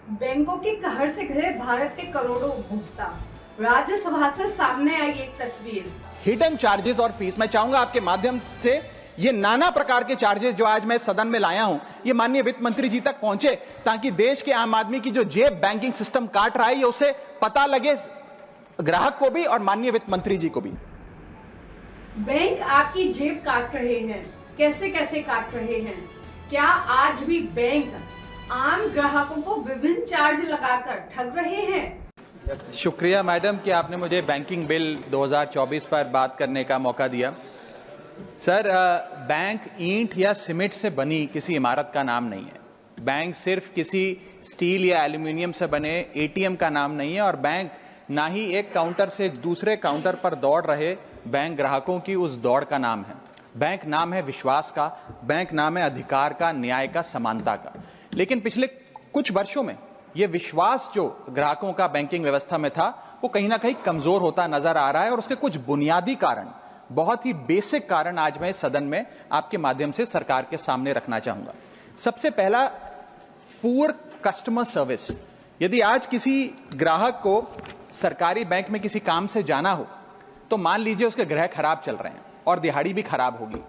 बैंकों के कहर से घिरे भारत के करोड़ों उपभोक्ता। राज्यसभा से सामने आई एक तस्वीर। हिडन चार्जेस और फीस। मैं चाहूंगा आपके माध्यम से ये नाना प्रकार के चार्जेस जो आज मैं सदन में लाया हूं, ये माननीय वित्त मंत्री जी तक पहुंचे, ताकि देश के आम आदमी की जो जेब बैंकिंग सिस्टम काट रहा है, ये उसे पता लगे, ग्राहक को भी और माननीय वित्त मंत्री जी को भी। बैंक आपकी जेब काट रहे हैं, कैसे कैसे काट रहे हैं? क्या आज भी बैंक आम ग्राहकों को विभिन्न चार्ज लगाकर ठग रहे हैं? शुक्रिया मैडम कि आपने मुझे बैंकिंग बिल 2024 पर बात करने का मौका दिया। सर, बैंक ईंट या सीमेंट से बनी किसी इमारत का नाम नहीं है। बैंक सिर्फ किसी स्टील या एल्यूमिनियम से बने एटीएम का नाम नहीं है, और बैंक ना ही एक काउंटर से दूसरे काउंटर पर दौड़ रहे बैंक ग्राहकों की उस दौड़ का नाम है। बैंक नाम है विश्वास का, बैंक नाम है अधिकार का, न्याय का, समानता का। लेकिन पिछले कुछ वर्षों में यह विश्वास जो ग्राहकों का बैंकिंग व्यवस्था में था, वो कहीं ना कहीं कमजोर होता नजर आ रहा है, और उसके कुछ बुनियादी कारण, बहुत ही बेसिक कारण आज मैं सदन में आपके माध्यम से सरकार के सामने रखना चाहूंगा। सबसे पहला, पुअर कस्टमर सर्विस। यदि आज किसी ग्राहक को सरकारी बैंक में किसी काम से जाना हो, तो मान लीजिए उसके ग्रह खराब चल रहे हैं और दिहाड़ी भी खराब होगी।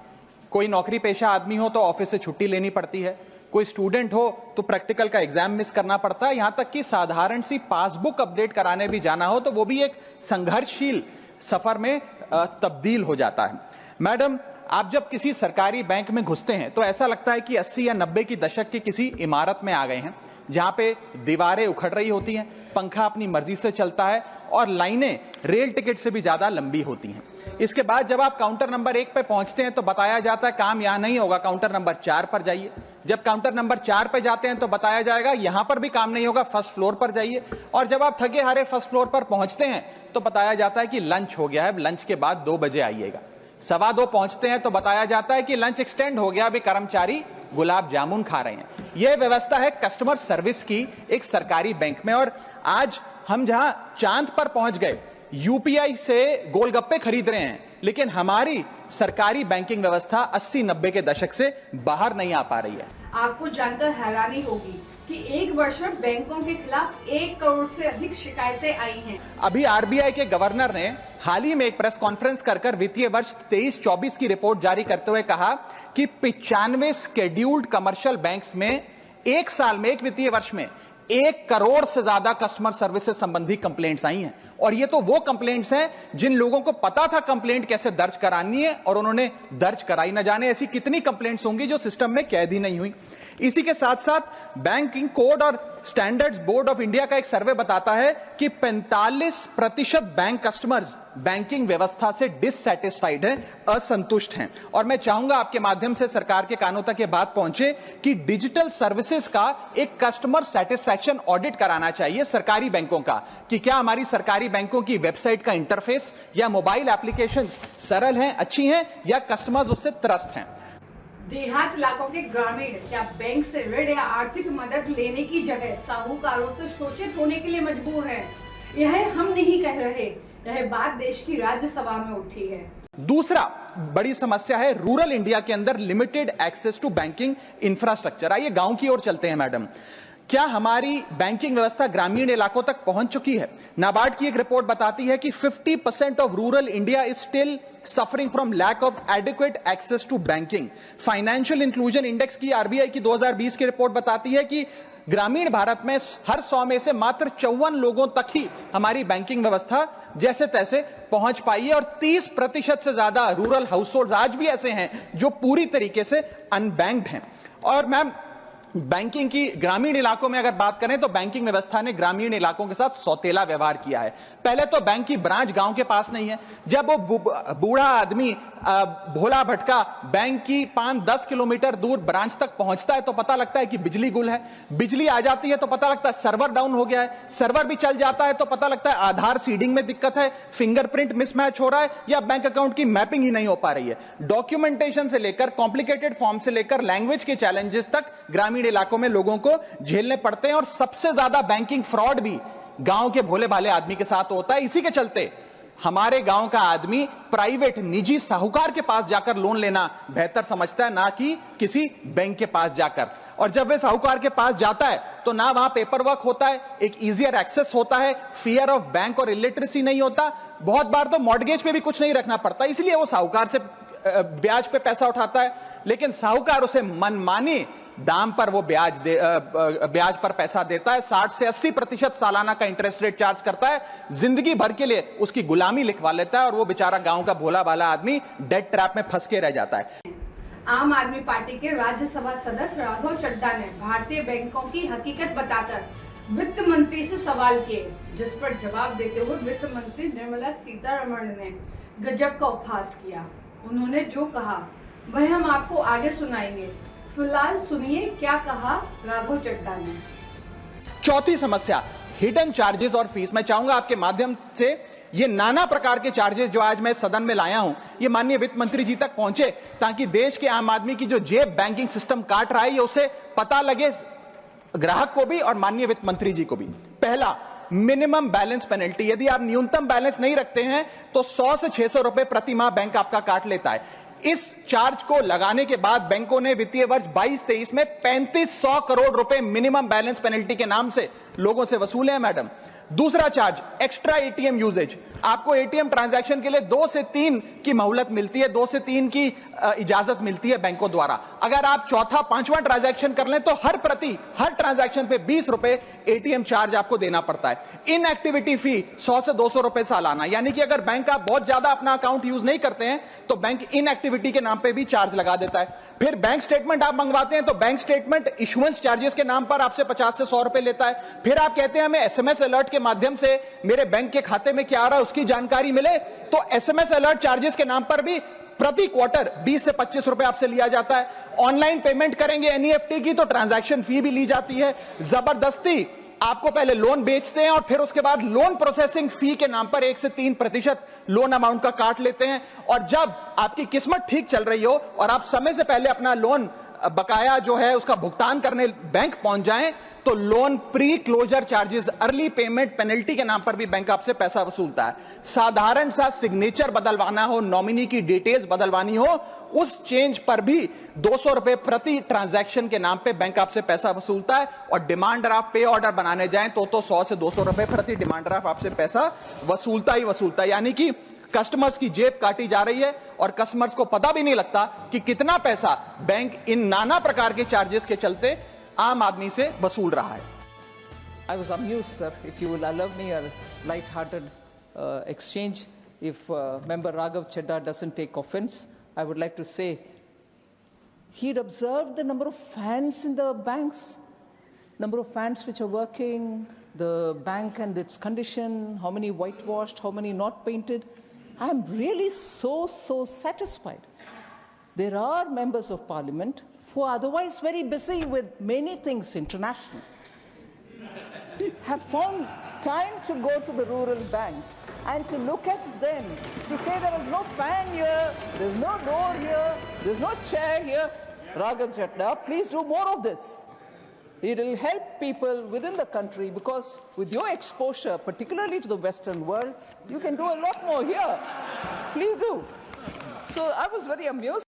कोई नौकरी पेशा आदमी हो तो ऑफिस से छुट्टी लेनी पड़ती है, कोई स्टूडेंट हो तो प्रैक्टिकल का एग्जाम मिस करना पड़ता है, यहां तक कि साधारण सी पासबुक अपडेट कराने भी जाना हो तो वो भी एक संघर्षशील सफर में तब्दील हो जाता है। मैडम, आप जब किसी सरकारी बैंक में घुसते हैं तो ऐसा लगता है कि 80 या 90 की दशक की किसी इमारत में आ गए हैं, जहां पे दीवारें उखड़ रही होती हैं, पंखा अपनी मर्जी से चलता है और लाइनें रेल टिकट से भी ज्यादा लंबी होती हैं। इसके बाद जब आप काउंटर नंबर 1 पे पहुंचते हैं तो बताया जाता है काम यहां नहीं होगा, काउंटर नंबर 4 पर जाइए। जब काउंटर नंबर 4 पे जाते हैं तो बताया जाएगा यहां पर भी काम नहीं होगा, फर्स्ट फ्लोर पर जाइए। और जब आप थके हारे फर्स्ट फ्लोर पर पहुंचते हैं तो बताया जाता है कि लंच हो गया है, लंच के बाद 2 बजे आइएगा। 2:15 पहुंचते हैं तो बताया जाता है कि लंच एक्सटेंड हो गया, अभी कर्मचारी गुलाब जामुन खा रहे हैं। यह व्यवस्था है कस्टमर सर्विस की एक सरकारी बैंक में। और आज हम जहां चांद पर पहुंच गए, यूपीआई से गोलगप्पे खरीद रहे हैं, लेकिन हमारी सरकारी बैंकिंग व्यवस्था 80-90 के दशक से बाहर नहीं आ पा रही है। आपको जानकर हैरानी होगी कि एक वर्ष में बैंकों के खिलाफ 1 करोड़ से अधिक शिकायतें आई हैं। अभी आरबीआई के गवर्नर ने हाल ही में एक प्रेस कॉन्फ्रेंस कर वित्तीय वर्ष 23-24 की रिपोर्ट जारी करते हुए कहा कि 95 शेड्यूल्ड कमर्शियल बैंक्स में एक साल में, एक वित्तीय वर्ष में 1 करोड़ से ज्यादा कस्टमर सर्विस से संबंधी कंप्लेंट्स आई हैं। और ये तो वो कंप्लेंट्स हैं जिन लोगों को पता था कंप्लेंट कैसे दर्ज करानी है और उन्होंने दर्ज कराई। न जाने ऐसी कितनी कंप्लेंट्स होंगी जो सिस्टम में कैद ही नहीं हुई। इसी के साथ साथ बैंकिंग कोड और स्टैंडर्ड्स बोर्ड ऑफ इंडिया का एक सर्वे बताता है कि 45% बैंक कस्टमर्स बैंकिंग व्यवस्था से डिससैटिस्फाइड हैं, असंतुष्ट हैं। और मैं चाहूंगा आपके माध्यम से सरकार के कानों तक ये बात पहुंचे कि डिजिटल सर्विसेज का एक कस्टमर सेटिस्फैक्शन ऑडिट कराना चाहिए सरकारी बैंकों का, कि क्या हमारी सरकारी बैंकों की वेबसाइट का इंटरफेस या मोबाइल एप्लीकेशंस सरल हैं, अच्छी हैं, या कस्टमर्स उससे त्रस्त हैं। देहात इलाकों के ग्रामीण क्या बैंक से ऋण या आर्थिक मदद लेने की जगह साहूकारों से शोषित होने के लिए मजबूर हैं? यह हम नहीं कह रहे, यह बात देश की राज्यसभा में उठी है। दूसरा बड़ी समस्या है रूरल इंडिया के अंदर limited access to banking infrastructure. आइए गांव की ओर चलते हैं। मैडम, क्या हमारी बैंकिंग व्यवस्था ग्रामीण इलाकों तक पहुंच चुकी है? नाबार्ड की एक रिपोर्ट बताती है कि 50% of rural India is still suffering from lack of adequate access to banking. Financial inclusion index की आरबीआई की 2020 की रिपोर्ट बताती है कि ग्रामीण भारत में हर 100 में से मात्र 54 लोगों तक ही हमारी बैंकिंग व्यवस्था जैसे तैसे पहुंच पाई है, और 30% से ज्यादा रूरल हाउस होल्ड आज भी ऐसे हैं जो पूरी तरीके से अनबैंक्ड हैं। और मैम, बैंकिंग की ग्रामीण इलाकों में अगर बात करें तो बैंकिंग व्यवस्था ने ग्रामीण इलाकों के साथ सौतेला व्यवहार किया है। पहले तो बैंक की ब्रांच गांव के पास नहीं है। जब वो बूढ़ा आदमी भोला भटका बैंक की 5-10 किलोमीटर दूर ब्रांच तक पहुंचता है तो पता लगता है कि बिजली गुल है। बिजली आ जाती है तो पता लगता है सर्वर डाउन हो गया है। सर्वर भी चल जाता है तो पता लगता है आधार सीडिंग में दिक्कत है, फिंगरप्रिंट मिसमैच हो रहा है, या बैंक अकाउंट की मैपिंग ही नहीं हो पा रही है। डॉक्यूमेंटेशन से लेकर कॉम्प्लिकेटेड फॉर्म से लेकर लैंग्वेज के चैलेंजेस तक ग्रामीण इलाकों में लोगों को झेलने पड़ते हैं, और सबसे ज्यादा बैंकिंग फ्रॉड भी गांव के भोले भाले आदमी के साथ होता है। इसी के चलते हमारे गांव का आदमी प्राइवेट निजी साहूकार के पास जाकर लोन लेना बेहतर समझता है, ना कि किसी बैंक के पास जाकर। और जब वे साहूकार के पास जाता है तो ना वहां पेपर वर्क होता है, एक इजियर एक्सेस होता है, फियर ऑफ बैंक और इलिटरेसी नहीं होता, बहुत बार तो मॉर्गेज पे भी कुछ नहीं रखना पड़ता, इसलिए वो साहूकार से ब्याज पे पैसा उठाता है। लेकिन साहूकार उसे मनमानी दाम पर वो ब्याज पर पैसा देता है, 60 से 80% सालाना का इंटरेस्ट रेट चार्ज करता है, जिंदगी भर के लिए उसकी गुलामी लिखवा लेता है और वो बेचारा गांव का भोला भाला आदमी डेट ट्रैप में फंस के रह जाता है। आम आदमी पार्टी के राज्यसभा सदस्य राघव चड्ढा ने भारतीय बैंकों की हकीकत बताकर वित्त मंत्री से सवाल किए, जिस पर जवाब देते हुए वित्त मंत्री निर्मला सीतारमण ने गजब का उपहास किया। उन्होंने जो कहा वह हम आपको आगे सुनाएंगे। फिलहाल सुनिए क्या कहा राघव चड्ढा ने। चौथी समस्या, हिडन चार्जेस और फीस। मैं चाहूंगा आपके माध्यम से ये नाना प्रकार के चार्जेस जो आज मैं सदन में लाया हूं, ये माननीय वित्त मंत्री जी तक पहुंचे, ताकि देश के आम आदमी की जो जेब बैंकिंग सिस्टम काट रहा है ये उसे पता लगे, ग्राहक को भी और माननीय वित्त मंत्री जी को भी। पहला, मिनिमम बैलेंस पेनल्टी। यदि आप न्यूनतम बैलेंस नहीं रखते हैं तो 100 से 600 रुपए प्रति माह बैंक आपका काट लेता है। इस चार्ज को लगाने के बाद बैंकों ने वित्तीय वर्ष 22-23 में 3500 करोड़ रुपए मिनिमम बैलेंस पेनल्टी के नाम से लोगों से वसूले हैं मैडम। दूसरा चार्ज, एक्स्ट्रा एटीएम यूजेज। आपको एटीएम ट्रांजैक्शन के लिए 2 से 3 की मोहलत मिलती है, 2 से 3 की इजाजत मिलती है बैंकों द्वारा। अगर आप चौथा पांचवा ट्रांजैक्शन कर लें तो हर ट्रांजैक्शन पे 20 रुपए एटीएम चार्ज आपको देना पड़ता है। इनएक्टिविटी फी 100 से 200 रुपए सालाना, यानी कि अगर बैंक आप बहुत ज्यादा अपना अकाउंट यूज नहीं करते हैं तो बैंक इनएक्टिविटी के नाम पे भी चार्ज लगा देता है। फिर बैंक स्टेटमेंट आप मंगवाते हैं तो बैंक स्टेटमेंट इशुएंस चार्जेस के नाम पर आपसे 50 से 100 रुपए लेता है। फिर आप कहते हैं हमें एसएमएस अलर्ट के माध्यम से मेरे बैंक के खाते में क्या आ रहा है उसकी जानकारी मिले, तो एसएमएस अलर्ट चार्जेस के नाम पर भी प्रति क्वार्टर 20 से 25 रुपए आपसे लिया जाता है। ऑनलाइन पेमेंट करेंगे एनईएफटी की तो ट्रांजैक्शन फी भी ली जाती है। जबरदस्ती आपको पहले लोन बेचते हैं और फिर उसके बाद लोन प्रोसेसिंग फी के नाम पर 1 से 3% लोन अमाउंट का काट लेते हैं। और जब आपकी किस्मत ठीक चल रही हो और आप समय से पहले अपना लोन बकाया जो है उसका भुगतान करने बैंक पहुंच जाएं तो loan pre closure charges, early payment penalty के नाम पर भी बैंक आपसे पैसा वसूलता है। साधारण सा सिग्नेचर बदलवाना हो, नॉमिनी की डिटेल्स बदलवानी हो, उस चेंज पर भी 200 रुपए प्रति ट्रांजैक्शन के नाम पे बैंक आपसे पैसा वसूलता है। और डिमांड ड्राफ्ट पे ऑर्डर बनाने जाएं तो 100 से 200 रुपए प्रति डिमांड ड्राफ्ट आपसे पैसा वसूलता ही वसूलता है। यानी कि कस्टमर्स की जेब काटी जा रही है और कस्टमर्स को पता भी नहीं लगता कि कितना पैसा बैंक इन नाना प्रकार के चार्जेस के चलते आम आदमी से वसूल रहा है। I was amused, sir. If you will allow me a light-hearted exchange, if member Raghav Chadha doesn't take offense, I would like to say he'd observed the number of fans in the banks, number of fans which are working, the bank and its condition, how many whitewashed, how many not painted. I am really so satisfied. There are members of parliament who are otherwise very busy with many things international, have found time to go to the rural bank and to look at them, to say there is no fan here, there's no door here, there's no chair here. Raghav Chadha, please do more of this. It will help people within the country, because with your exposure, particularly to the Western world, you can do a lot more here. Please do. So I was very amused.